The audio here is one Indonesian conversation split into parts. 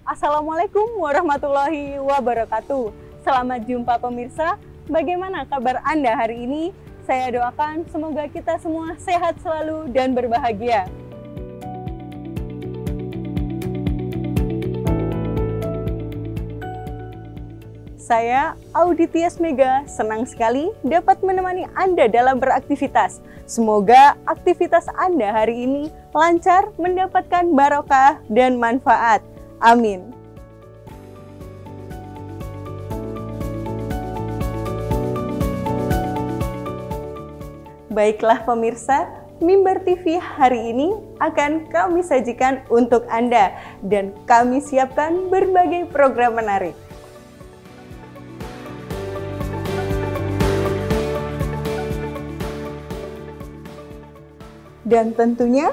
Assalamualaikum warahmatullahi wabarakatuh. Selamat jumpa pemirsa. Bagaimana kabar Anda hari ini? Saya doakan semoga kita semua sehat selalu dan berbahagia. Saya, Audi Tias Mega, senang sekali dapat menemani Anda dalam beraktivitas. Semoga aktivitas Anda hari ini lancar, mendapatkan barokah dan manfaat. Amin. Baiklah pemirsa, Mimbar TV hari ini akan kami sajikan untuk Anda dan kami siapkan berbagai program menarik. Dan tentunya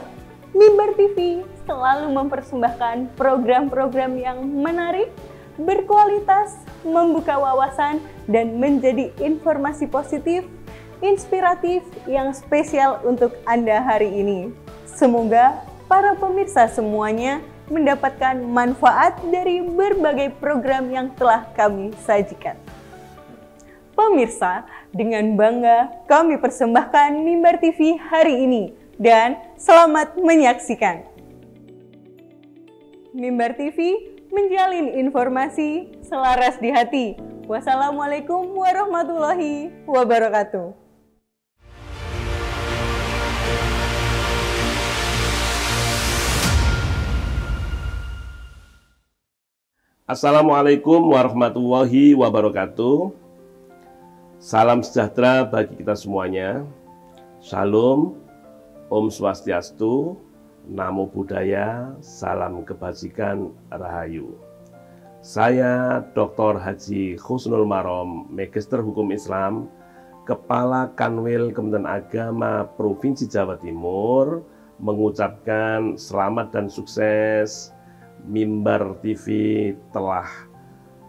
Mimbar TV selalu mempersembahkan program-program yang menarik, berkualitas, membuka wawasan, dan menjadi informasi positif, inspiratif yang spesial untuk Anda hari ini. Semoga para pemirsa semuanya mendapatkan manfaat dari berbagai program yang telah kami sajikan. Pemirsa, dengan bangga kami persembahkan Mimbar TV hari ini. Dan selamat menyaksikan. Mimbar TV menjalin informasi selaras di hati. Wassalamualaikum warahmatullahi wabarakatuh. Assalamualaikum warahmatullahi wabarakatuh. Salam sejahtera bagi kita semuanya. Shalom. Om Swastiastu, Namo Buddhaya, Salam Kebajikan, Rahayu. Saya Dr. Haji Husnul Marom, Magister Hukum Islam, Kepala Kanwil Kementerian Agama Provinsi Jawa Timur, mengucapkan selamat dan sukses. Mimbar TV telah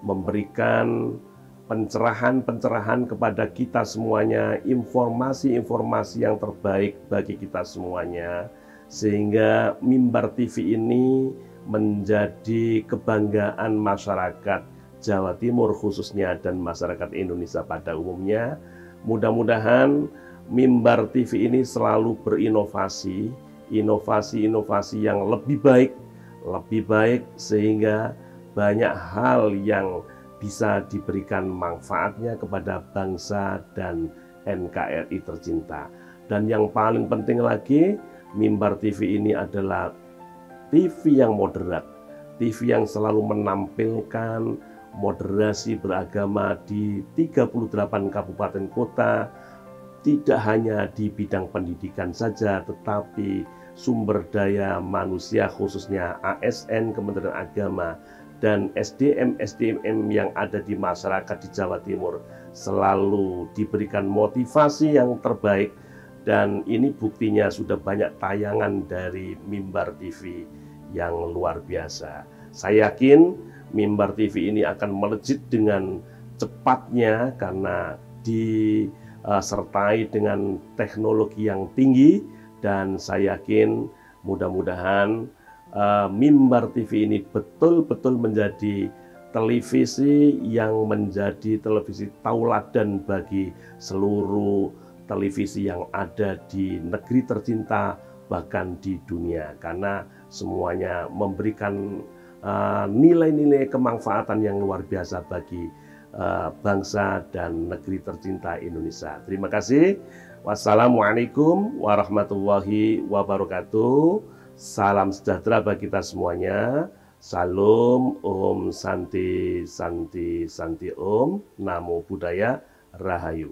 memberikan pencerahan-pencerahan kepada kita semuanya, informasi-informasi yang terbaik bagi kita semuanya, sehingga Mimbar TV ini menjadi kebanggaan masyarakat Jawa Timur khususnya dan masyarakat Indonesia pada umumnya. Mudah-mudahan Mimbar TV ini selalu berinovasi, inovasi-inovasi yang lebih baik sehingga banyak hal yang bisa diberikan manfaatnya kepada bangsa dan NKRI tercinta. Dan yang paling penting lagi, Mimbar TV ini adalah TV yang moderat, TV yang selalu menampilkan moderasi beragama di 38 kabupaten kota, tidak hanya di bidang pendidikan saja, tetapi sumber daya manusia khususnya ASN Kementerian Agama dan SDM yang ada di masyarakat di Jawa Timur selalu diberikan motivasi yang terbaik, dan ini buktinya sudah banyak tayangan dari Mimbar TV yang luar biasa. Saya yakin Mimbar TV ini akan melejit dengan cepatnya karena disertai dengan teknologi yang tinggi, dan saya yakin mudah-mudahan Mimbar TV ini betul-betul menjadi televisi yang menjadi televisi tauladan bagi seluruh televisi yang ada di negeri tercinta, bahkan di dunia, karena semuanya memberikan nilai-nilai kemanfaatan yang luar biasa bagi bangsa dan negeri tercinta Indonesia. Terima kasih. Wassalamualaikum warahmatullahi wabarakatuh. Salam sejahtera bagi kita semuanya. Salam, Om Santi, Santi, Santi Om. Namo Buddhaya, Rahayu.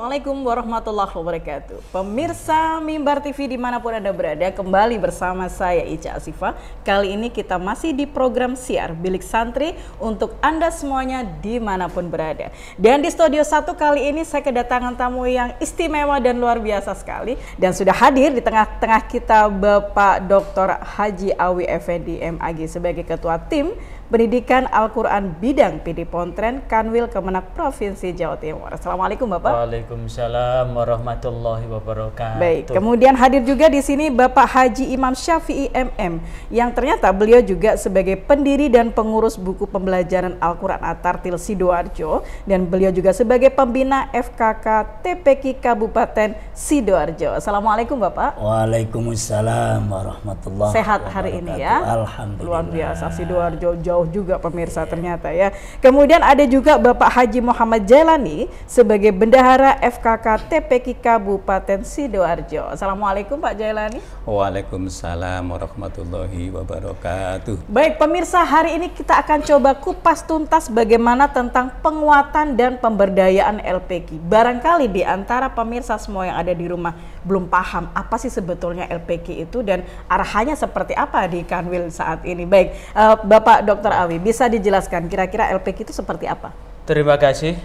Assalamualaikum warahmatullahi wabarakatuh. Pemirsa Mimbar TV dimanapun Anda berada, kembali bersama saya Ica Asifa. Kali ini kita masih di program Siar Bilik Santri untuk Anda semuanya dimanapun berada. Dan di studio 1 kali ini saya kedatangan tamu yang istimewa dan luar biasa sekali. Dan sudah hadir di tengah-tengah kita Bapak Dr. Haji Awi Effendi MAG sebagai Ketua Tim Pendidikan Al-Quran Bidang PD Pontren Kanwil Kemenak Provinsi Jawa Timur. Assalamualaikum Bapak. Waalaikumsalam warahmatullahi wabarakatuh. Baik, kemudian hadir juga di sini Bapak Haji Imam Syafi'i MM yang ternyata beliau juga sebagai pendiri dan pengurus buku pembelajaran Al-Quran At-Tartil Sidoarjo, dan beliau juga sebagai pembina FKK TPQ Kabupaten Sidoarjo. Assalamualaikum Bapak. Waalaikumsalam warahmatullahi wabarakatuh. Sehat hari ini ya. Alhamdulillah. Luar biasa, Sidoarjo jauh juga pemirsa ternyata ya. Kemudian ada juga Bapak Haji Muhammad Jailani sebagai Bendahara FKK TPQ Kabupaten Sidoarjo. Assalamualaikum Pak Jailani. Waalaikumsalam warahmatullahi wabarakatuh. Baik pemirsa, hari ini kita akan coba kupas tuntas bagaimana tentang penguatan dan pemberdayaan LPQ. Barangkali di antara pemirsa semua yang ada di rumah belum paham apa sih sebetulnya LPQ itu dan arahannya seperti apa di Kanwil saat ini. Baik, Bapak Dr. Awi, bisa dijelaskan kira-kira LPQ itu seperti apa? Terima kasih.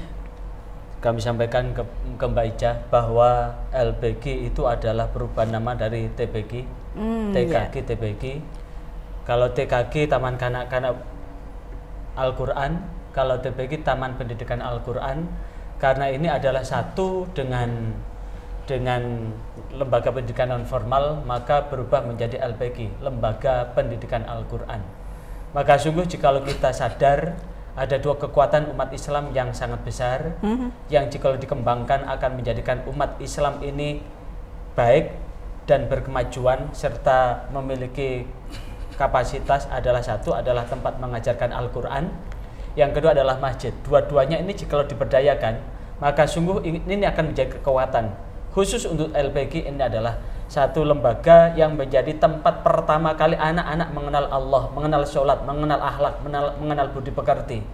Kami sampaikan ke Mbak Ica bahwa LPQ itu adalah perubahan nama dari TPQ, TKQ, iya. TPQ. Kalau TKQ Taman Kanak-Kanak Al-Quran, kalau TPQ Taman Pendidikan Al-Quran, karena ini adalah satu dengan lembaga pendidikan non formal, maka berubah menjadi LPQ, Lembaga Pendidikan Al-Quran. Maka sungguh jikalau kita sadar ada dua kekuatan umat Islam yang sangat besar, yang jikalau dikembangkan akan menjadikan umat Islam ini baik dan berkemajuan serta memiliki kapasitas. Adalah satu adalah tempat mengajarkan Al-Quran, yang kedua adalah masjid. Dua-duanya ini jikalau diberdayakan, maka sungguh ini akan menjadi kekuatan. Khusus untuk LPQ ini adalah satu lembaga yang menjadi tempat pertama kali anak-anak mengenal Allah, mengenal sholat, mengenal akhlak, mengenal budi pekerti.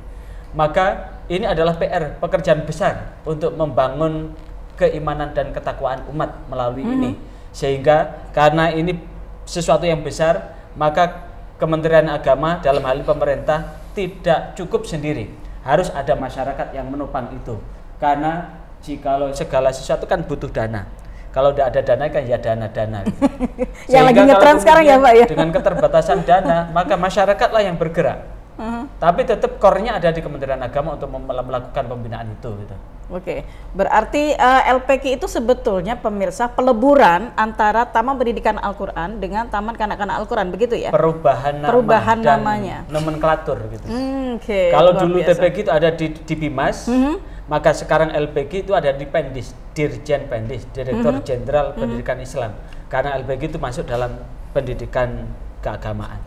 Maka ini adalah PR, pekerjaan besar untuk membangun keimanan dan ketakwaan umat melalui ini. Sehingga karena ini sesuatu yang besar, maka Kementerian Agama dalam hal ini pemerintah tidak cukup sendiri, harus ada masyarakat yang menopang itu. Karena jikalau segala sesuatu kan butuh dana. Kalau tidak ada dana kan ya dana-dana. Gitu. Yang lagi ngetren sekarang ya Pak ya. Dengan keterbatasan dana, maka masyarakatlah yang bergerak. Tapi tetap core-nya ada di Kementerian Agama untuk melakukan pembinaan itu. Gitu. Oke, berarti LPQ itu sebetulnya pemirsa peleburan antara Taman Pendidikan Al-Quran dengan Taman Kanak-Kanak Al-Quran, begitu ya? Perubahan dan namanya, nomenklatur gitu. Okay, kalau dulu TPQ itu ada di Bimas, maka sekarang LPQ itu ada di Pendis, Dirjen Pendis, Direktur Jenderal Pendidikan Islam. Karena LPQ itu masuk dalam pendidikan keagamaan.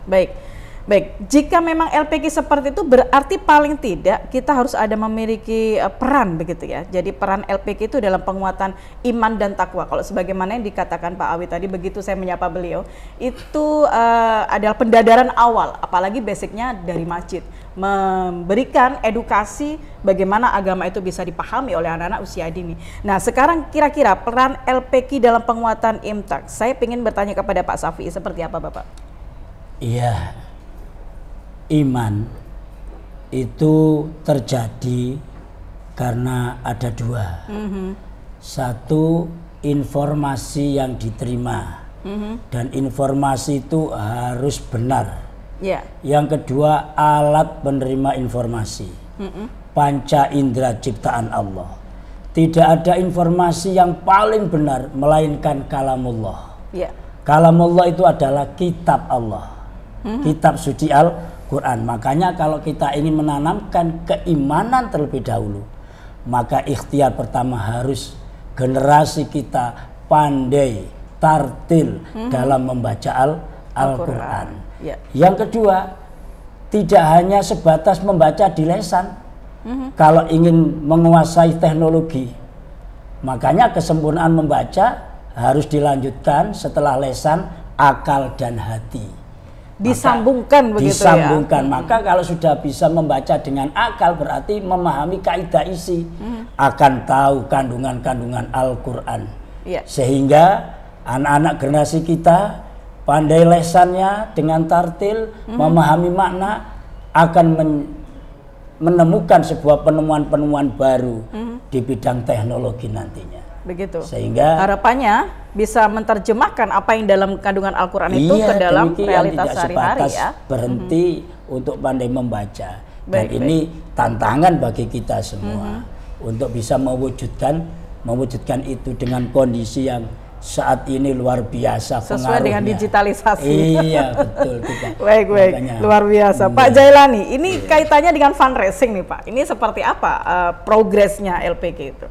Baik, jika memang LPQ seperti itu berarti paling tidak kita harus ada memiliki peran begitu ya. Jadi peran LPQ itu dalam penguatan iman dan takwa. Kalau sebagaimana yang dikatakan Pak Awi tadi, begitu saya menyapa beliau, itu adalah pendadaran awal, apalagi basicnya dari masjid. Memberikan edukasi bagaimana agama itu bisa dipahami oleh anak-anak usia dini. Nah sekarang kira-kira peran LPQ dalam penguatan IMTAK, saya ingin bertanya kepada Pak Safi, seperti apa Bapak? Iya, iman itu terjadi karena ada dua. Satu, informasi yang diterima, dan informasi itu harus benar. Yang kedua, alat penerima informasi, panca indera ciptaan Allah. Tidak ada informasi yang paling benar melainkan kalamullah. Kalamullah itu adalah kitab Allah, kitab suci Al-Quran. Makanya kalau kita ingin menanamkan keimanan terlebih dahulu, maka ikhtiar pertama harus generasi kita pandai tartil dalam membaca Al-Quran. Yang kedua, tidak hanya sebatas membaca di lesan. Kalau ingin menguasai teknologi, makanya kesempurnaan membaca harus dilanjutkan setelah lesan, akal dan hati. disambungkan begitu disambungkan. Maka kalau sudah bisa membaca dengan akal berarti memahami kaidah isi, akan tahu kandungan-kandungan Al-Qur'an. Sehingga anak-anak generasi kita pandai lesannya dengan tartil, memahami makna, akan menemukan sebuah penemuan-penemuan baru di bidang teknologi nantinya. Begitu. Sehingga harapannya bisa menerjemahkan apa yang dalam kandungan Al-Qur'an itu ke dalam realitas sehari-hari ya. Berhenti untuk pandai membaca. Dan ini tantangan bagi kita semua untuk bisa mewujudkan itu dengan kondisi yang saat ini luar biasa sesuai dengan digitalisasi. Iya, betul kita. Baik, luar biasa. Pak Jailani, ini kaitannya dengan fundraising nih Pak. Ini seperti apa progresnya LPG itu?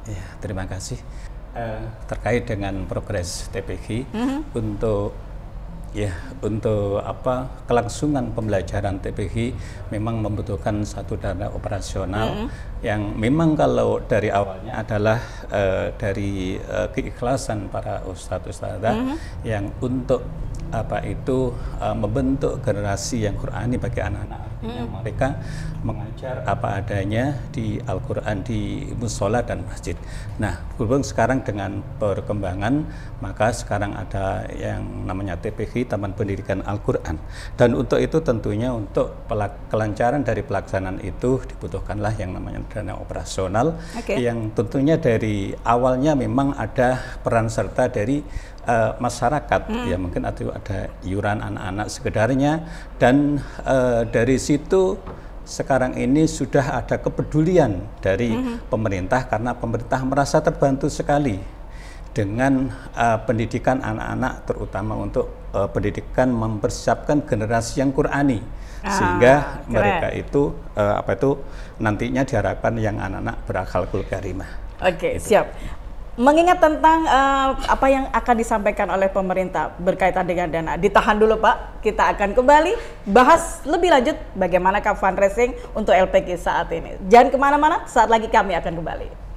Ya, terima kasih. Terkait dengan progres TPG untuk kelangsungan pembelajaran TPG memang membutuhkan satu dana operasional yang memang kalau dari awalnya adalah dari keikhlasan para ustadz-ustadzah yang untuk membentuk generasi yang Qur'ani bagi anak-anak. Mereka mengajar apa adanya di Al-Quran di musola dan masjid. Nah, berhubung sekarang dengan perkembangan, maka sekarang ada yang namanya TPG, Taman Pendidikan Al-Quran. Dan untuk itu tentunya untuk kelancaran dari pelaksanaan itu dibutuhkanlah yang namanya dana operasional, yang tentunya dari awalnya memang ada peran serta dari masyarakat, ya mungkin ada iuran anak-anak sekedarnya, dan dari situ sekarang ini sudah ada kepedulian dari pemerintah karena pemerintah merasa terbantu sekali dengan pendidikan anak-anak, terutama untuk pendidikan mempersiapkan generasi yang Qur'ani, sehingga mereka itu nantinya diharapkan yang anak-anak berakhlakul karimah. Oke, siap. Mengingat tentang apa yang akan disampaikan oleh pemerintah berkaitan dengan dana, ditahan dulu Pak, kita akan kembali bahas lebih lanjut bagaimana fundraising untuk LPG saat ini. Jangan kemana-mana, saat lagi kami akan kembali.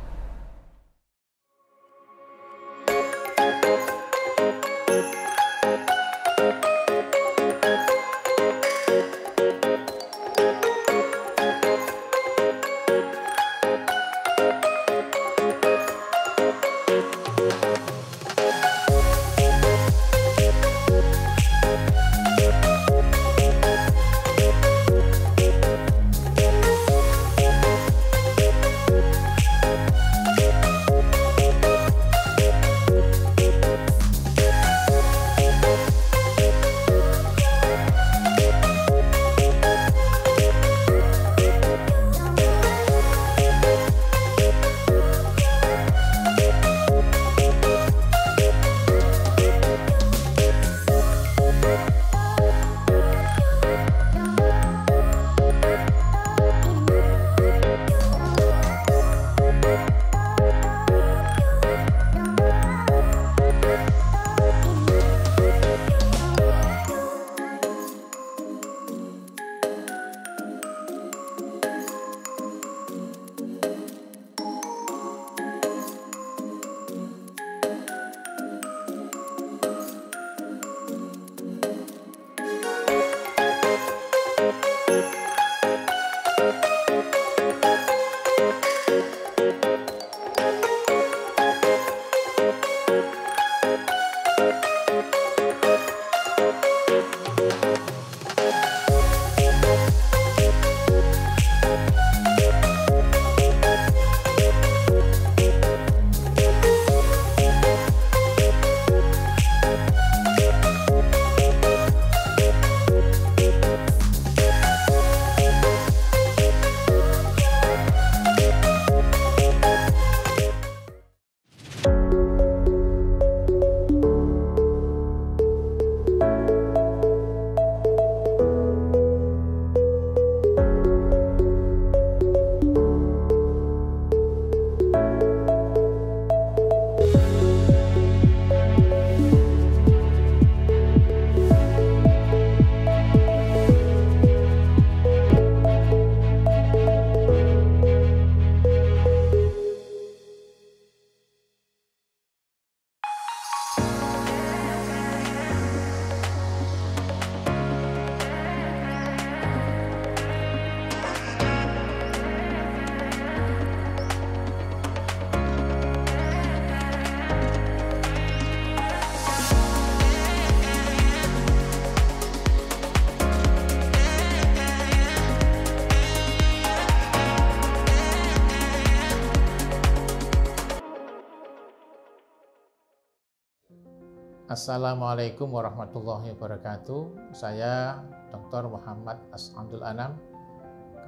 Assalamualaikum warahmatullahi wabarakatuh. Saya Dr. Muhammad As'adul Anam,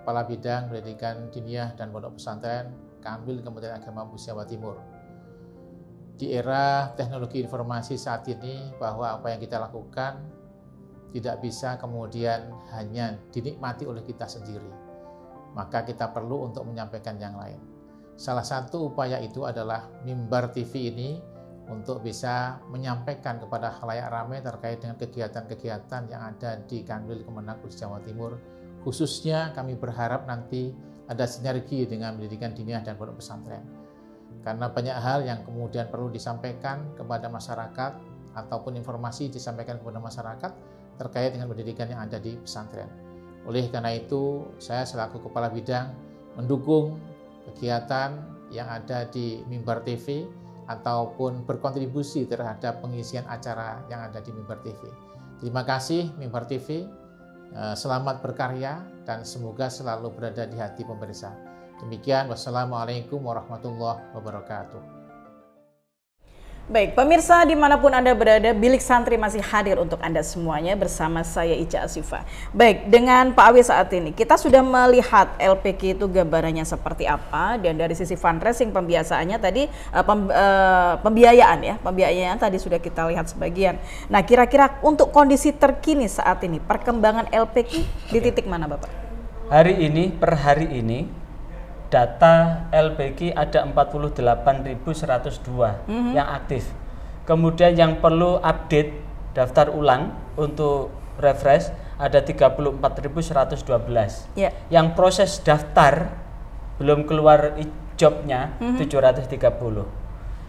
Kepala Bidang Pendidikan Diniyah dan Pondok Pesantren Kambil Kementerian Agama Jawa Timur. Di era teknologi informasi saat ini, bahwa apa yang kita lakukan tidak bisa kemudian hanya dinikmati oleh kita sendiri. Maka kita perlu untuk menyampaikan yang lain. Salah satu upaya itu adalah Mimbar TV ini untuk bisa menyampaikan kepada khalayak ramai terkait dengan kegiatan-kegiatan yang ada di Kanwil Kemenag Jawa Timur. Khususnya kami berharap nanti ada sinergi dengan pendidikan diniyah dan pondok pesantren. Karena banyak hal yang kemudian perlu disampaikan kepada masyarakat ataupun informasi disampaikan kepada masyarakat terkait dengan pendidikan yang ada di pesantren. Oleh karena itu, saya selaku Kepala Bidang mendukung kegiatan yang ada di Mimbar TV ataupun berkontribusi terhadap pengisian acara yang ada di Mimbar TV. Terima kasih Mimbar TV, selamat berkarya dan semoga selalu berada di hati pemirsa. Demikian, wassalamualaikum warahmatullahi wabarakatuh. Baik, pemirsa dimanapun Anda berada, Bilik Santri masih hadir untuk Anda semuanya bersama saya Ica Asifah. Baik, dengan Pak Awi saat ini kita sudah melihat LPK itu gambarannya seperti apa, dan dari sisi fundraising pembiasaannya tadi pembiayaan tadi sudah kita lihat sebagian. Nah, kira-kira untuk kondisi terkini saat ini perkembangan LPK di titik mana, Bapak? Per hari ini data LPK ada 48.102 yang aktif. Kemudian yang perlu update daftar ulang untuk refresh ada 34.112. Yang proses daftar belum keluar jobnya 730.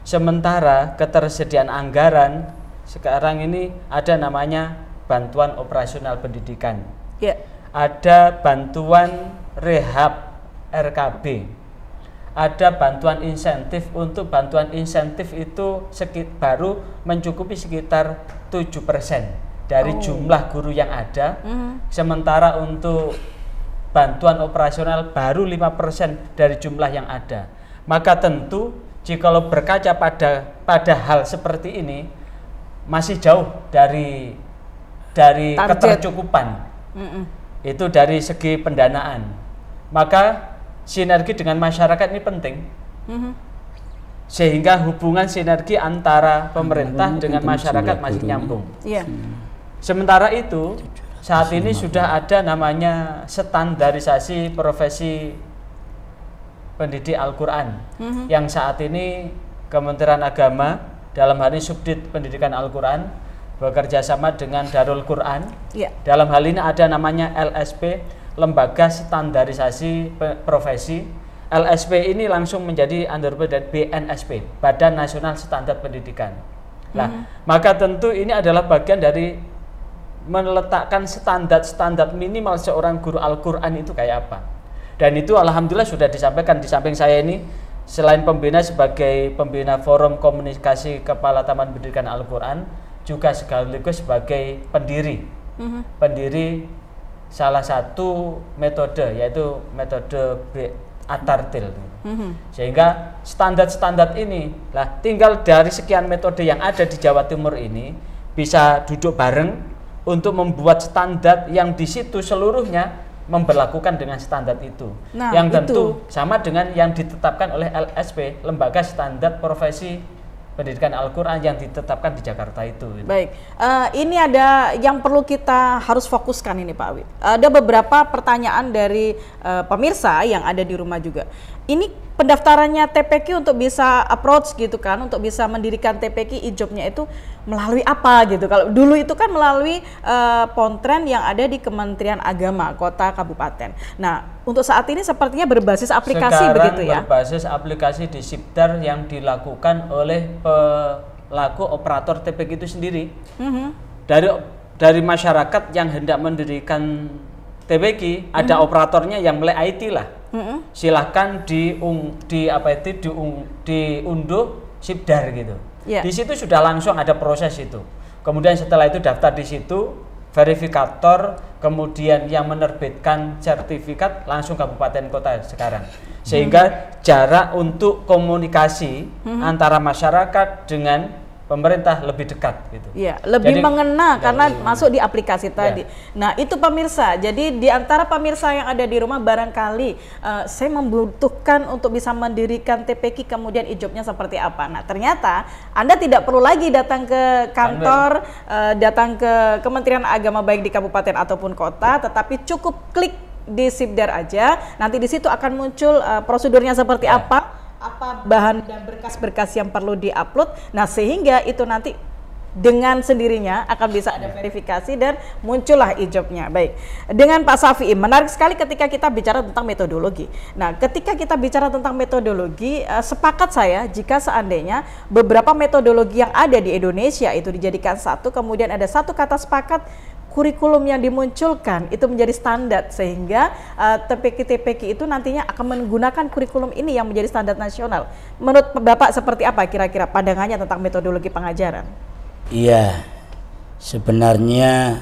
Sementara ketersediaan anggaran sekarang ini ada namanya bantuan operasional pendidikan. Ada bantuan rehab RKB, ada bantuan insentif. Untuk bantuan insentif itu baru mencukupi sekitar 7% dari jumlah guru yang ada. Sementara untuk bantuan operasional baru 5% dari jumlah yang ada. Maka tentu jikalau berkaca pada hal seperti ini masih jauh dari ketercukupan. Itu dari segi pendanaan. Maka sinergi dengan masyarakat ini penting, sehingga hubungan sinergi antara pemerintah dengan masyarakat masih nyambung. Sementara itu, saat ini sudah ada namanya standarisasi profesi pendidik Al-Quran, yang saat ini Kementerian Agama dalam hal ini Subdit Pendidikan Al-Quran bekerja sama dengan Darul Quran. Dalam hal ini ada namanya LSP, Lembaga Standarisasi Profesi. LSP ini langsung menjadi underway dari BNSP, Badan Nasional Standar Pendidikan. Maka tentu ini adalah bagian dari meletakkan standar minimal seorang guru Al-Quran itu kayak apa. Dan itu alhamdulillah sudah disampaikan. Di samping saya ini, selain pembina sebagai pembina Forum Komunikasi Kepala Taman Pendidikan Al-Quran, juga sekaligus sebagai pendiri salah satu metode, yaitu metode Atartil. Sehingga standar ini tinggal dari sekian metode yang ada di Jawa Timur ini bisa duduk bareng untuk membuat standar yang di situ seluruhnya memberlakukan dengan standar itu. Yang tentu sama dengan yang ditetapkan oleh LSP, Lembaga Standar Profesi Pendidikan Al-Quran yang ditetapkan di Jakarta itu. Baik, ini ada yang perlu kita harus fokuskan ini Pak Awi. Ada beberapa pertanyaan dari pemirsa yang ada di rumah juga. Ini pendaftarannya TPQ untuk bisa approach gitu kan, untuk bisa mendirikan TPQ e-jobnya itu melalui apa gitu. Kalau dulu itu kan melalui Pontren yang ada di Kementerian Agama Kota Kabupaten. Nah, untuk saat ini sepertinya berbasis aplikasi sekarang begitu ya. Berbasis aplikasi di Sipdar yang dilakukan oleh pelaku operator TPQ itu sendiri. Dari masyarakat yang hendak mendirikan TPQ, ada operatornya yang mulai IT lah. Silahkan diunduh Sipdar gitu. Di situ sudah langsung ada proses itu. Kemudian setelah itu daftar di situ, verifikator, kemudian yang menerbitkan sertifikat langsung kabupaten kota sekarang. Sehingga jarak untuk komunikasi antara masyarakat dengan pemerintah lebih dekat gitu. Iya, lebih mengena karena iya. masuk di aplikasi tadi. Nah, itu pemirsa. Jadi di antara pemirsa yang ada di rumah barangkali saya membutuhkan untuk bisa mendirikan TPQ, kemudian ijobnya seperti apa. Nah, ternyata Anda tidak perlu lagi datang ke kantor, datang ke Kementerian Agama baik di kabupaten ataupun kota, tetapi cukup klik di Sibdar aja. Nanti di situ akan muncul prosedurnya seperti apa bahan dan berkas-berkas yang perlu diupload. Nah, sehingga itu nanti dengan sendirinya akan bisa ada verifikasi dan muncullah ijobnya. Baik, dengan Pak Safi'i, menarik sekali ketika kita bicara tentang metodologi. Nah, ketika kita bicara tentang metodologi, sepakat saya jika seandainya beberapa metodologi yang ada di Indonesia itu dijadikan satu, kemudian ada satu kata sepakat, kurikulum yang dimunculkan itu menjadi standar, sehingga TPQ itu nantinya akan menggunakan kurikulum ini yang menjadi standar nasional. Menurut Bapak seperti apa kira-kira pandangannya tentang metodologi pengajaran? Iya, sebenarnya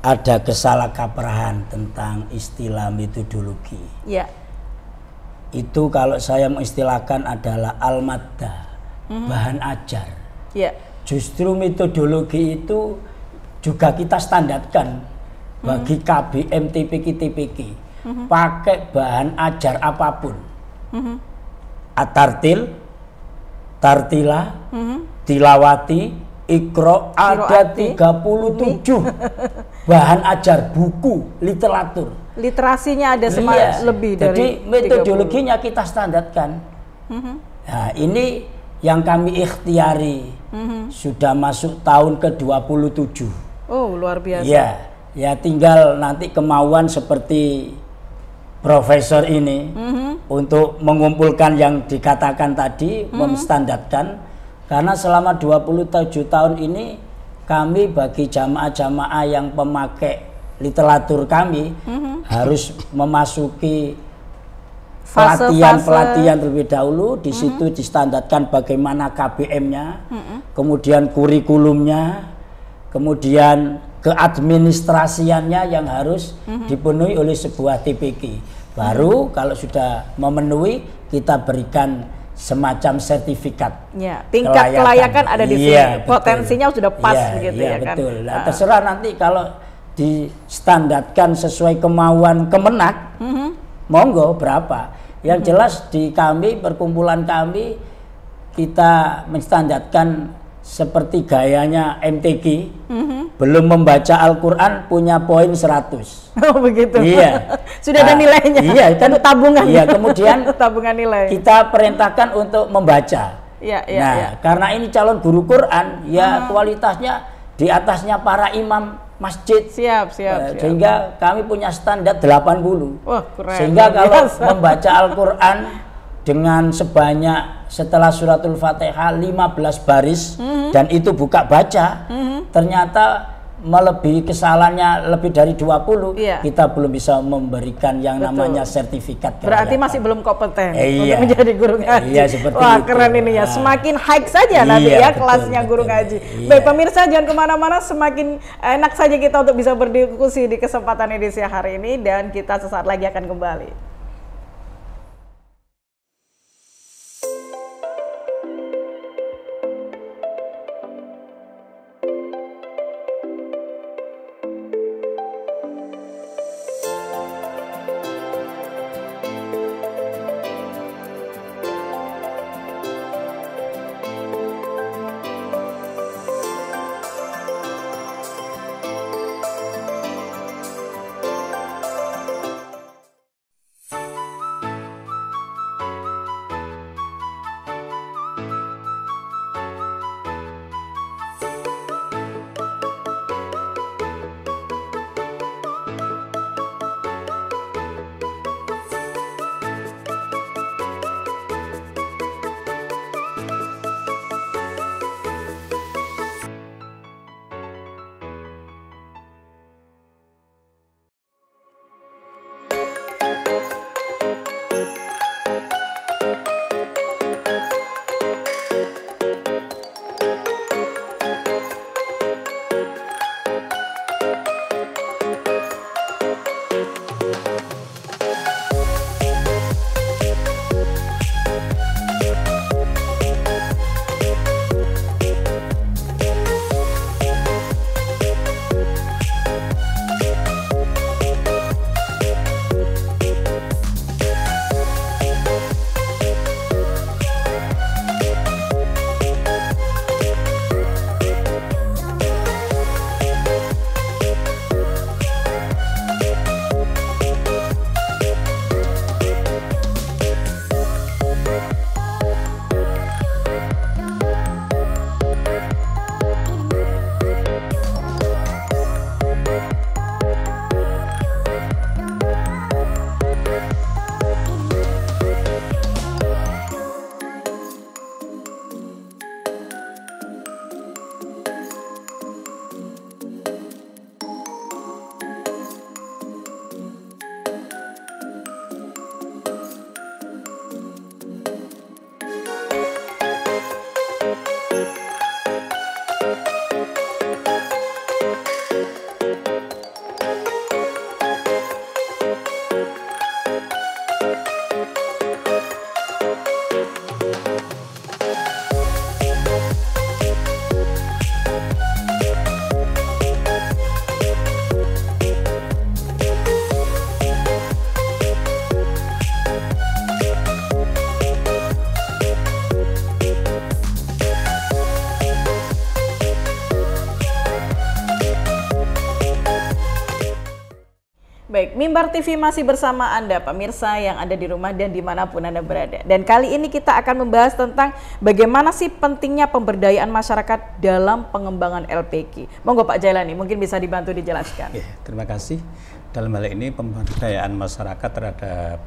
ada kesalahkaprahan tentang istilah metodologi. Ya. Itu kalau saya mengistilahkan adalah al-maddah, bahan ajar. Ya. Justru metodologi itu juga kita standarkan bagi KBM, TPQ. Pakai bahan ajar apapun. At-tartil, tartila, tilawati, ikro, ada 37 bahan ajar buku, literatur. Literasinya ada lebih dari jadi metodologinya 30. Kita standarkan. Nah, ini yang kami ikhtiari. Sudah masuk tahun ke-27. Oh, luar biasa. Ya tinggal nanti kemauan seperti profesor ini untuk mengumpulkan yang dikatakan tadi, menstandarkan. Karena selama 27 tahun ini kami bagi jamaah-jamaah yang pemakai literatur kami harus memasuki pelatihan terlebih dahulu. Di situ distandarkan bagaimana KBM-nya, kemudian kurikulumnya, kemudian keadministrasiannya yang harus dipenuhi oleh sebuah TPQ. Baru kalau sudah memenuhi, kita berikan semacam sertifikat. Ya, tingkat kelayakan ada di sini. Potensinya sudah pas begitu ya kan. Betul. Nah, terserah nanti kalau distandarkan sesuai kemauan Kemenak, monggo berapa. Yang jelas di kami, perkumpulan kami, kita menstandarkan seperti gayanya MTQ, belum membaca Al-Quran punya poin 100. Oh begitu. Iya. Sudah ada nilainya. Iya, kan tabungan. Iya, kemudian tabungan nilai. Kita perintahkan untuk membaca. Iya. Karena ini calon guru Quran, ya kualitasnya di atasnya para imam masjid. Siap. Sehingga kami punya standar 80. Wah, keren. Sehingga kalau membaca Al-Quran dengan sebanyak setelah suratul Fatihah 15 baris dan itu buka baca, ternyata melebihi kesalahannya lebih dari 20, kita belum bisa memberikan yang namanya sertifikat. Berarti masih belum kompeten untuk menjadi guru ngaji. Iya, seperti wah itu. Keren ini ya, semakin high saja nanti ya kelasnya guru ngaji. Baik pemirsa, jangan kemana-mana, semakin enak saja kita untuk bisa berdiskusi di kesempatan edisi hari ini, dan kita sesaat lagi akan kembali. Baik, Mimbar TV masih bersama Anda, pemirsa yang ada di rumah dan dimanapun Anda berada. Dan kali ini kita akan membahas tentang bagaimana sih pentingnya pemberdayaan masyarakat dalam pengembangan LPG. Monggo Pak Jailani, mungkin bisa dibantu dijelaskan. Ya, terima kasih. Dalam hal ini pemberdayaan masyarakat terhadap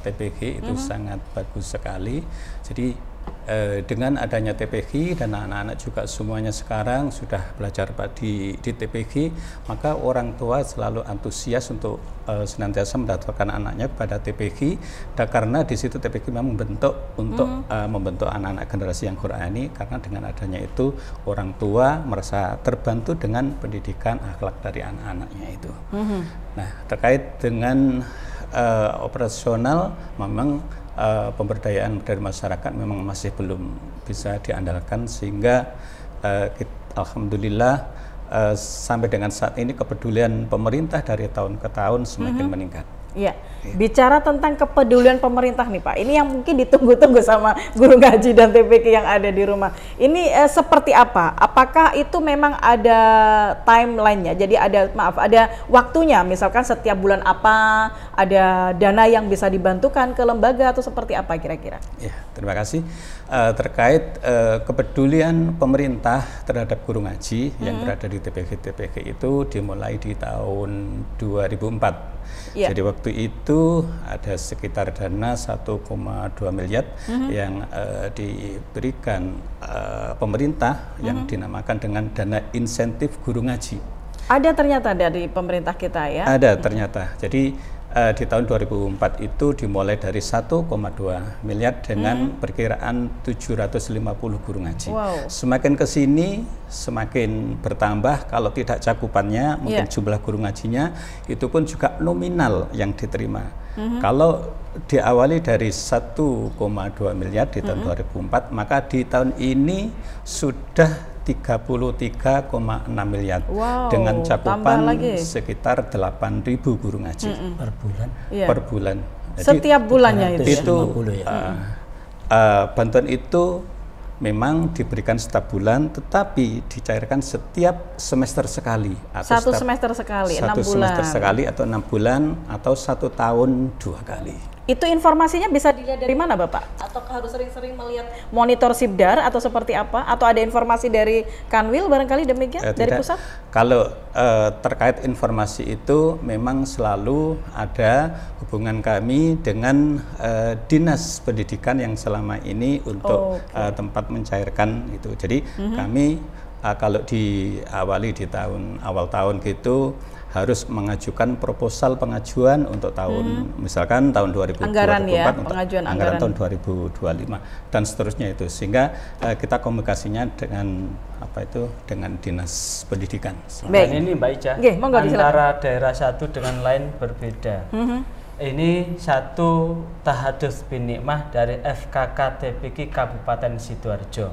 TPG itu sangat bagus sekali. Jadi dengan adanya TPG dan anak-anak juga semuanya sekarang sudah belajar di TPG, maka orang tua selalu antusias untuk senantiasa mendaftarkan anaknya kepada TPG, karena di situ TPG memang membentuk untuk membentuk anak-anak generasi yang Qurani, karena dengan adanya itu orang tua merasa terbantu dengan pendidikan akhlak dari anak-anaknya itu. Nah, terkait dengan operasional, memang pemberdayaan dari masyarakat memang masih belum bisa diandalkan, sehingga alhamdulillah sampai dengan saat ini kepedulian pemerintah dari tahun ke tahun semakin meningkat. Iya. Bicara tentang kepedulian pemerintah nih Pak, ini yang mungkin ditunggu-tunggu sama guru ngaji dan TPG yang ada di rumah. Ini seperti apa? Apakah itu memang ada timelinenya? Jadi ada waktunya, misalkan setiap bulan apa, ada dana yang bisa dibantukan ke lembaga atau seperti apa kira-kira? Ya, terima kasih. Terkait kepedulian pemerintah terhadap guru ngaji yang berada di TPG itu dimulai di tahun 2004. Yeah. Jadi waktu itu ada sekitar dana 1,2 miliar yang diberikan pemerintah yang dinamakan dengan dana insentif guru ngaji. Ada ternyata dari pemerintah kita ya? Ada ternyata. Jadi di tahun 2004 itu dimulai dari 1,2 miliar dengan perkiraan 750 guru ngaji. Wow. Semakin ke sini semakin bertambah, kalau tidak cakupannya mungkin jumlah guru ngajinya itu pun juga nominal yang diterima. Kalau diawali dari 1,2 miliar di tahun 2004, maka di tahun ini sudah 33,6 miliar dengan cakupan sekitar 8.000 guru ngaji per bulan. Per bulan. Jadi, setiap bulannya itu. Bantuan itu memang diberikan setiap bulan, tetapi dicairkan setiap semester sekali. Atau semester sekali, 6 bulan. Semester sekali atau 6 bulan atau 1 tahun 2 kali. Itu informasinya bisa dilihat dari mana Bapak? Atau harus sering-sering melihat monitor Sibdar atau seperti apa? Atau ada informasi dari Kanwil barangkali demikian dari pusat? Kalau terkait informasi itu memang selalu ada hubungan kami dengan Dinas Pendidikan yang selama ini untuk tempat mencairkan itu. Jadi kami kalau diawali di awal tahun gitu harus mengajukan proposal pengajuan untuk tahun misalkan tahun 2024 untuk anggaran tahun 2025 dan seterusnya itu, sehingga kita komunikasinya dengan dengan Dinas Pendidikan. Baik. Ini Mbak Ica, antara daerah satu dengan lain berbeda. Ini satu tahadus bin nikmah dari FKK TPG Kabupaten Sidoarjo,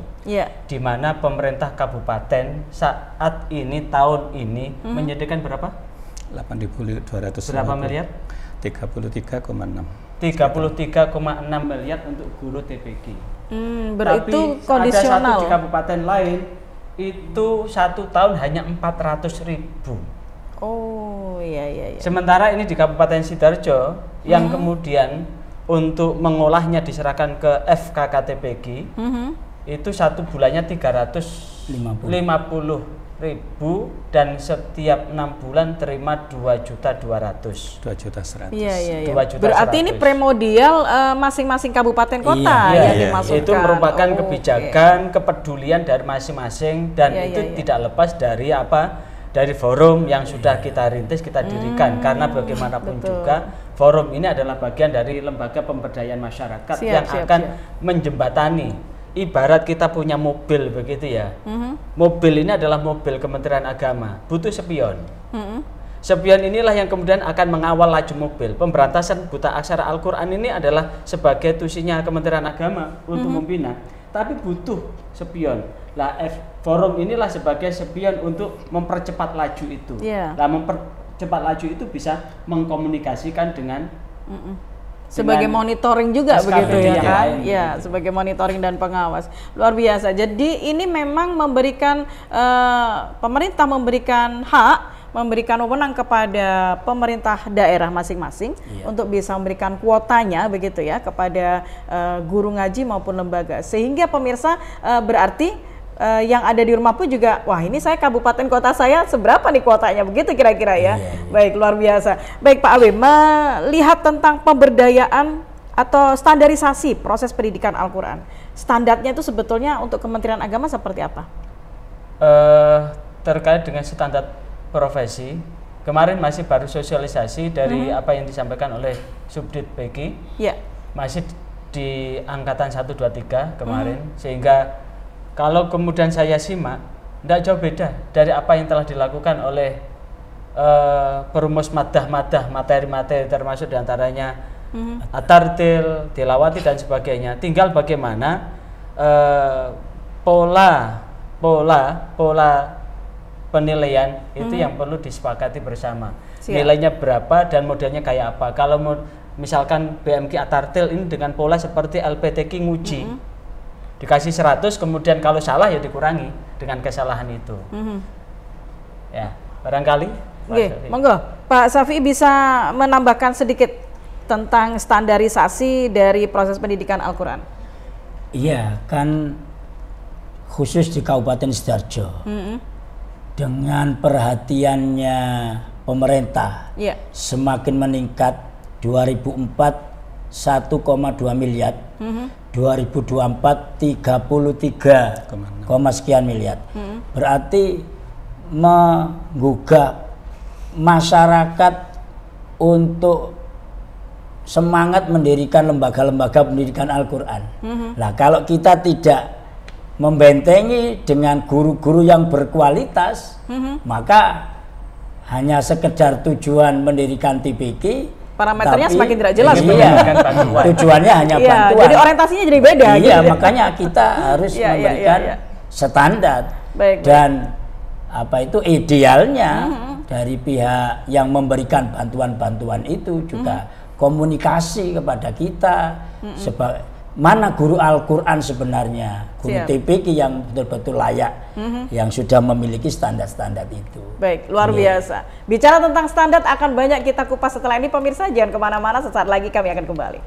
di mana pemerintah kabupaten saat ini tahun ini menyediakan berapa? 8.200 berapa miliar? 33,6 miliar untuk guru TPG. Berarti kondisional. Ada satu di kabupaten lain itu 1 tahun hanya 400.000. Oh iya. Sementara ini di Kabupaten Sidoarjo yang kemudian untuk mengolahnya diserahkan ke FKK TPG itu 1 bulannya 350.000 dan setiap 6 bulan terima 2.200.000. Iya. Berarti ini primordial masing-masing kabupaten kota yang dimasukkan. Itu merupakan kebijakan, kepedulian dari masing-masing dan itu tidak lepas dari dari forum yang sudah kita rintis, kita dirikan, karena bagaimanapun juga forum ini adalah bagian dari lembaga pemberdayaan masyarakat yang akan menjembatani. Ibarat kita punya mobil begitu ya, mobil ini adalah mobil Kementerian Agama, butuh spion. Spion inilah yang kemudian akan mengawal laju mobil. Pemberantasan buta aksara Al-Quran ini adalah sebagai tusinya Kementerian Agama untuk membina, tapi butuh spion. Lah forum inilah sebagai spion untuk mempercepat laju itu. Lah mempercepat laju itu bisa mengkomunikasikan dengan sebagai monitoring juga begitu ya kan? Ya, sebagai monitoring dan pengawas. Luar biasa. Jadi ini memang memberikan pemerintah memberikan hak, memberikan wewenang kepada pemerintah daerah masing-masing untuk bisa memberikan kuotanya begitu ya kepada guru ngaji maupun lembaga, sehingga pemirsa berarti yang ada di rumah pun juga, wah ini saya kabupaten kota saya seberapa nih kuotanya, begitu kira-kira ya. Baik, luar biasa. Baik Pak Awe, melihat tentang pemberdayaan atau standarisasi proses pendidikan Al-Quran, standarnya itu sebetulnya untuk Kementerian Agama seperti apa? Terkait dengan standar profesi, kemarin masih baru sosialisasi dari apa yang disampaikan oleh Subdit PK, masih di angkatan 1, 2, 3 kemarin, sehingga kalau kemudian saya simak, tidak jauh beda dari apa yang telah dilakukan oleh perumus madah-madah, materi-materi termasuk diantaranya At-Tartil, Tilawati dan sebagainya. Tinggal bagaimana pola penilaian itu yang perlu disepakati bersama. Nilainya berapa dan modelnya kayak apa. Kalau misalkan BMK At-Tartil ini dengan pola seperti LPTQ nguji, dikasih 100, kemudian kalau salah ya dikurangi dengan kesalahan itu. Ya, barangkali. Monggo, Pak Syafi'i bisa menambahkan sedikit tentang standarisasi dari proses pendidikan Al-Quran. Iya, kan khusus di Kabupaten Sidoarjo, dengan perhatiannya pemerintah semakin meningkat. 2004 1,2 miliar, 2024 33, sekian miliar. Berarti menggugah masyarakat untuk semangat mendirikan lembaga-lembaga pendidikan Al-Quran. Nah, kalau kita tidak membentengi dengan guru-guru yang berkualitas, maka hanya sekedar tujuan mendirikan TPQ, parameternya semakin tidak jelas. Tujuannya hanya bantuan. Jadi orientasinya jadi beda. Iya, makanya kita harus memberikan standar. Dan apa itu idealnya dari pihak yang memberikan bantuan-bantuan itu juga komunikasi kepada kita. Mana guru Al-Quran sebenarnya, guru TPQ yang betul-betul layak, yang sudah memiliki standar-standar itu. Baik, luar biasa. Bicara tentang standar akan banyak kita kupas setelah ini, pemirsa jangan kemana-mana, sesaat lagi kami akan kembali.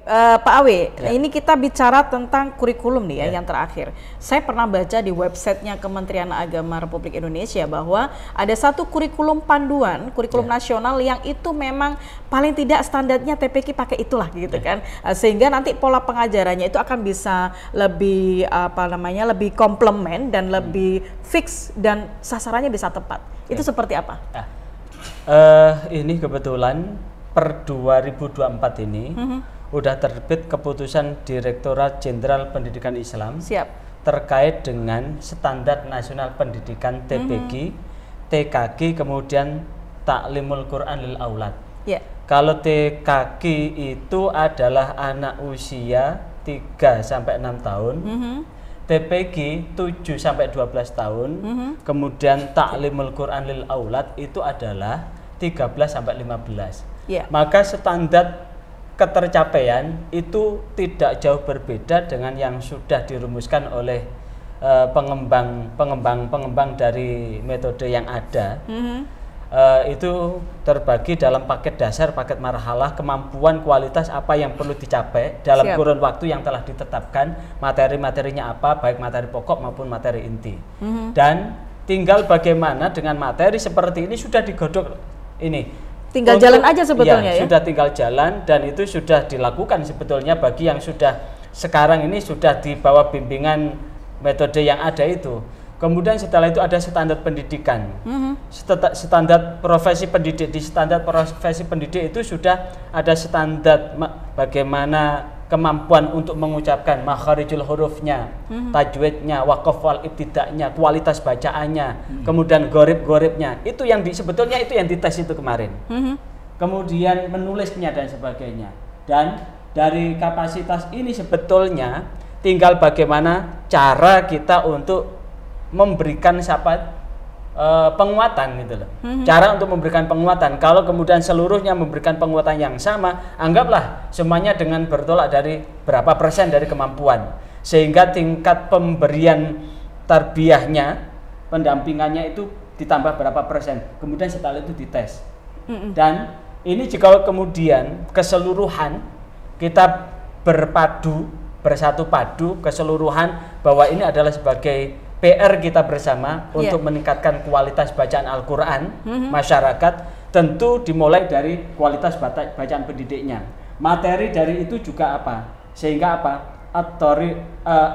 Pak Awe, ini kita bicara tentang kurikulum nih yang terakhir. Saya pernah baca di websitenya Kementerian Agama Republik Indonesia bahwa ada satu kurikulum panduan, kurikulum nasional yang itu memang paling tidak standarnya TPQ pakai itulah gitu kan. Sehingga nanti pola pengajarannya itu akan bisa lebih lebih komplement dan lebih fix dan sasarannya bisa tepat. Itu seperti apa? Ini kebetulan per 2024 ini udah terbit keputusan Direktorat Jenderal Pendidikan Islam terkait dengan standar nasional pendidikan TPQ, TKQ, kemudian Ta'limul Quran lil Aulad. Kalau TKQ itu adalah anak usia 3 sampai 6 tahun, TPQ 7 sampai 12 tahun, kemudian Ta'limul Quran lil Aulad itu adalah 13 sampai 15. Maka standar ketercapaian itu tidak jauh berbeda dengan yang sudah dirumuskan oleh pengembang dari metode yang ada. Itu terbagi dalam paket dasar, paket marhalah, kemampuan, kualitas apa yang perlu dicapai dalam kurun waktu yang telah ditetapkan, materi-materinya apa, baik materi pokok maupun materi inti. Dan tinggal bagaimana dengan materi seperti ini sudah digodok ini. Tinggal jalan aja sebetulnya ya? Sudah tinggal jalan dan itu sudah dilakukan sebetulnya bagi yang sudah sekarang ini sudah di bawah bimbingan metode yang ada itu. Kemudian setelah itu ada standar pendidikan, standar profesi pendidik. Di standar profesi pendidik itu sudah ada standar bagaimana kemampuan untuk mengucapkan makharijul hurufnya, tajwidnya, waqaf wal ibtida'nya, kualitas bacaannya, kemudian gorib-goribnya. Itu yang sebetulnya itu yang dites itu kemarin. Kemudian menulisnya dan sebagainya. Dan dari kapasitas ini sebetulnya tinggal bagaimana cara kita untuk memberikan penguatan gitu loh. Cara untuk memberikan penguatan. Kalau kemudian seluruhnya memberikan penguatan yang sama, anggaplah semuanya dengan bertolak dari berapa persen dari kemampuan. Sehingga tingkat pemberian tarbiyahnya, pendampingannya itu ditambah berapa persen. Kemudian setelah itu dites. Dan ini jika kemudian keseluruhan kita bersatu padu keseluruhan bahwa ini adalah sebagai PR kita bersama untuk meningkatkan kualitas bacaan Al-Quran masyarakat, tentu dimulai dari kualitas bacaan pendidiknya. Materi dari itu juga apa? Sehingga apa?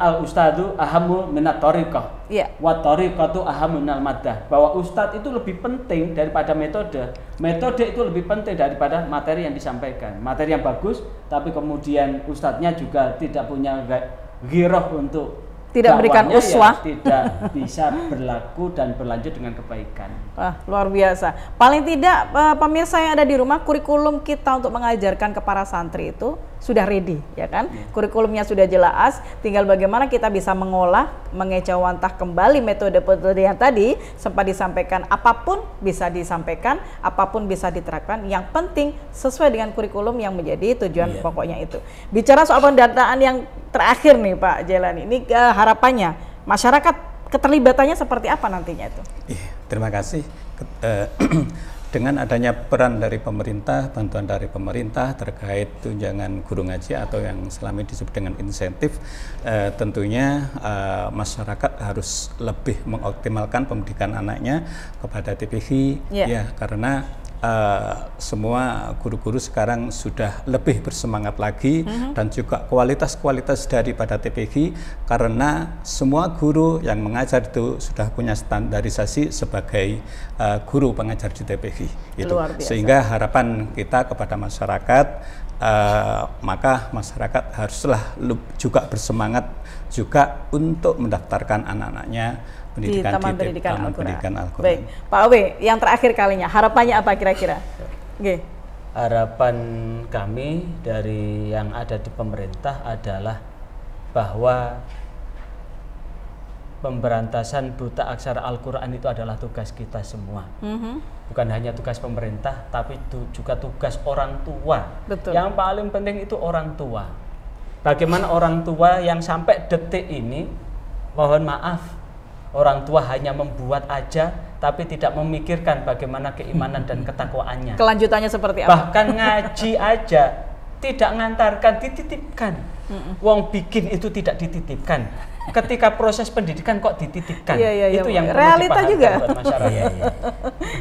Al-ustadu ahamu minat tariqah wa tariqatu ahamu minal maddah. Bahwa ustadz itu lebih penting daripada metode. Metode itu lebih penting daripada materi yang disampaikan. Materi yang bagus, tapi kemudian ustadznya juga tidak punya ghirah untuk tidak berikan uswah, tidak bisa berlaku dan berlanjut dengan kebaikan. Wah, luar biasa. Paling tidak pemirsa yang ada di rumah, kurikulum kita untuk mengajarkan ke para santri itu sudah ready, ya kan? Kurikulumnya sudah jelas, tinggal bagaimana kita bisa mengolah, mengejawantah kembali metode-metode yang tadi sempat disampaikan. Apapun bisa disampaikan, apapun bisa diterapkan. Yang penting sesuai dengan kurikulum yang menjadi tujuan pokoknya itu. Bicara soal pendataan yang terakhir nih Pak Jailani, ini harapannya masyarakat keterlibatannya seperti apa nantinya itu? Terima kasih. Dengan adanya peran dari pemerintah, bantuan dari pemerintah terkait tunjangan guru ngaji atau yang selama ini disebut dengan insentif, tentunya masyarakat harus lebih mengoptimalkan pendidikan anaknya kepada TPQ, ya karena semua guru-guru sekarang sudah lebih bersemangat lagi dan juga kualitas-kualitas daripada TPQ, karena semua guru yang mengajar itu sudah punya standarisasi sebagai guru pengajar di TPQ itu. Sehingga harapan kita kepada masyarakat, maka masyarakat haruslah juga bersemangat juga untuk mendaftarkan anak-anaknya di Taman Pendidikan Al-Quran. Baik, Pak Awe, yang terakhir kalinya harapannya apa kira-kira? Harapan kami dari yang ada di pemerintah adalah bahwa pemberantasan buta aksara Al-Quran itu adalah tugas kita semua. Bukan hanya tugas pemerintah, tapi juga tugas orang tua. Yang paling penting itu orang tua. Bagaimana orang tua yang sampai detik ini, mohon maaf, orang tua hanya membuat aja, tapi tidak memikirkan bagaimana keimanan dan ketakwaannya. Kelanjutannya seperti apa? Bahkan ngaji aja tidak ngantarkan, dititipkan. Wong bikin itu tidak dititipkan. Ketika proses pendidikan kok dititipkan. Itu yang realita juga.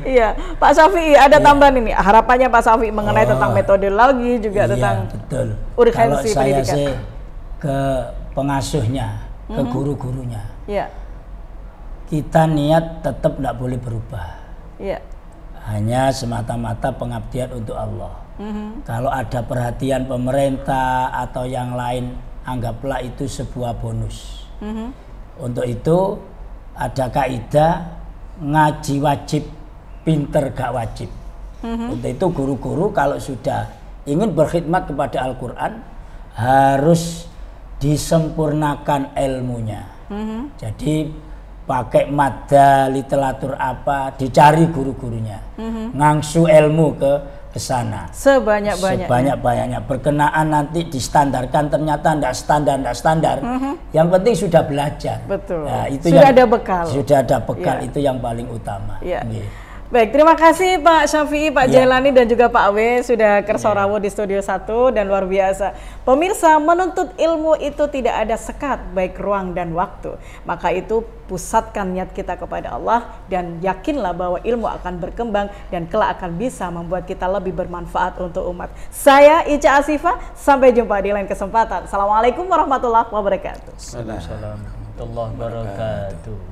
Iya, Pak Syafi'i ada tambahan ini. Harapannya Pak Syafi'i mengenai tentang metodologi juga tentang betul. urgensi Kalau saya pendidikan. sih ke pengasuhnya, ke guru-gurunya. Iya. Kita niat tetap tidak boleh berubah. Iya. Hanya semata-mata pengabdian untuk Allah. Kalau ada perhatian pemerintah atau yang lain, anggaplah itu sebuah bonus. Untuk itu ada kaidah ngaji wajib, pinter gak wajib. Untuk itu guru-guru kalau sudah ingin berkhidmat kepada Al-Quran harus disempurnakan ilmunya. Jadi pakai mada, literatur apa, dicari guru-gurunya, ngangsu ilmu ke sana sebanyak-banyaknya. Berkenaan nanti distandarkan ternyata tidak standar. Yang penting sudah belajar. Betul. Nah, itu sudah ada bekal. Sudah ada bekal, itu yang paling utama. Baik, terima kasih Pak Syafi'i, Pak Jailani dan juga Pak W sudah kersorawo di Studio 1 dan luar biasa. Pemirsa, menuntut ilmu itu tidak ada sekat baik ruang dan waktu. Maka itu pusatkan niat kita kepada Allah dan yakinlah bahwa ilmu akan berkembang dan kelak akan bisa membuat kita lebih bermanfaat untuk umat. Saya Ica Asifah, sampai jumpa di lain kesempatan. Assalamualaikum warahmatullahi wabarakatuh. Waalaikumsalam warahmatullahi wabarakatuh.